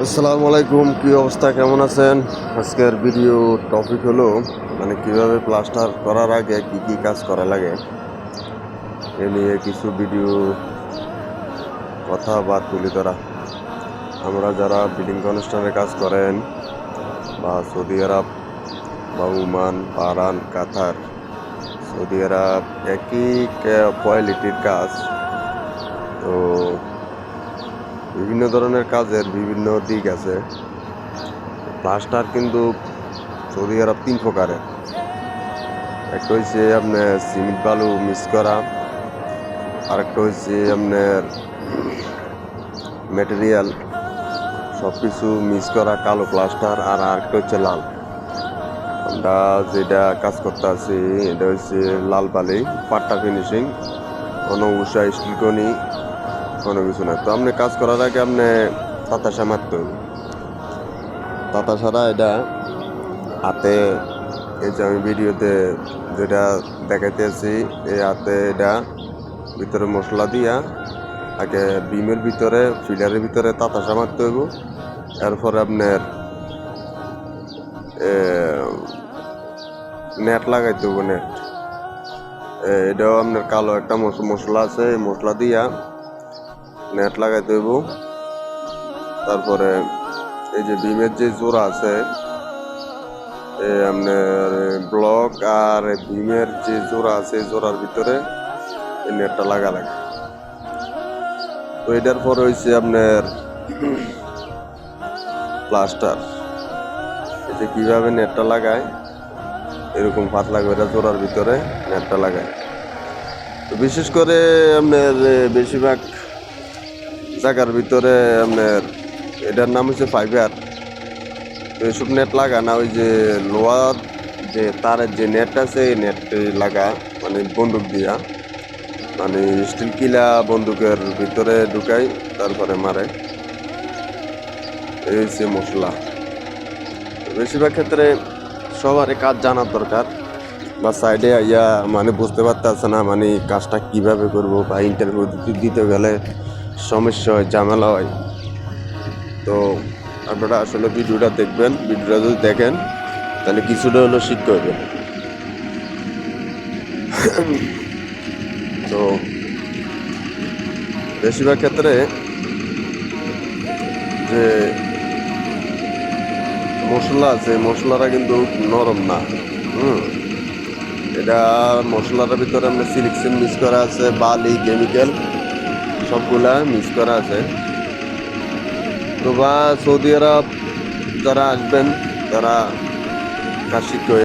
আসসালামু আলাইকুম, কি অবস্থা, কেমন আছেন? আজকের ভিডিও টপিক হলো কিভাবে প্লাস্টার করার আগে কি কি কাজ করা লাগে এ নিয়ে কিছু ভিডিও কথা বা তুলে ধরা। আমরা যারা বিল্ডিং কনস্ট্রাকশনের কাজ করেন বা সৌদি আরব বা ওমান, বাহরান, কাতার, সৌদি আরব একই কোয়ালিটির কাজ। তো বিভিন্ন ধরনের কাজের বিভিন্ন দিক আছে। প্লাস্টার কিন্তু সৌদি আরব 3 প্রকারের। একটা হচ্ছে আপনার সিমেন্ট বালু মিক্স করা, আরেকটা হচ্ছে আপনার ম্যাটেরিয়াল সব কিছু মিক্স করা কালো প্লাস্টার, আর আরেকটা হচ্ছে লাল। আমরা যেটা কাজ করতে আছি এটা হচ্ছে লাল বালি, পাট্টা ফিনিশিং, কোনো উষা স্টিলকনি, কোনো কিছু না। তো আপনি কাজ করার আগে আপনি তাতাসা মারতে হবে। তাতাসারা এটা হাতে, এই যে আমি ভিডিওতে যেটা দেখাইতেছি, এই হাতে এটা ভিতরে মশলা দিয়া আগে বিমের ভিতরে, ফিলারের ভিতরে তাতাসা মারতে হইব। এরপরে আপনার নেট লাগাইতে হইব। নেট এটাও আপনার কালো একটা মশলা আছে, এই মশলা দিয়া নেট লাগাইতে হইব। তারপরে এই যে বিমের যে জোড়া আছে, আপনার ব্লক আর বিমের যে জোড়া আছে, জোড়ার ভিতরে এই নেটটা লাগা লাগে। তো এটার পর হয়েছে আপনার প্লাস্টার। এই যে কিভাবে নেটটা লাগায়, এরকম পাতলা করে জোড়ার ভিতরে নেটটা লাগায়। তো বিশেষ করে আপনার বেশিরভাগ জায়গার ভিতরে আপনার এটার নাম হচ্ছে ফাইবার। তো এসব নেট লাগা না, ওই যে লোহার যে তারের যে নেট আছে, এই নেট লাগা, বন্দুক দিয়া, স্টিল কিলা বন্দুকের ভিতরে ঢুকাই, তারপরে মারে। এই হচ্ছে মশলা। বেশিরভাগ ক্ষেত্রে সবারই কাজ জানার দরকার, বা সাইডে আইয়া বুঝতে পারতেছে না কাজটা কিভাবে করব, বা ইন্টারভিউ দিতে গেলে সমস্যা হয়, ঝামেলা হয়। তো আপনারা আসলে ভিডিওটা দেখবেন, ভিডিওটা যদি দেখেন তাহলে কিছুটা হলো শিখতে হবে। তো বেশিরভাগ ক্ষেত্রে যে মশলা আছে, মশলাটা কিন্তু নরম না। এটা মশলাটার ভিতরে আমরা সিলিকশন মিক্স করা আছে, বালি, কেমিক্যাল সবগুলা মিক্স করা আছে। তো বা সৌদি আরব যারা আসবেন তারা কাজ শিখতে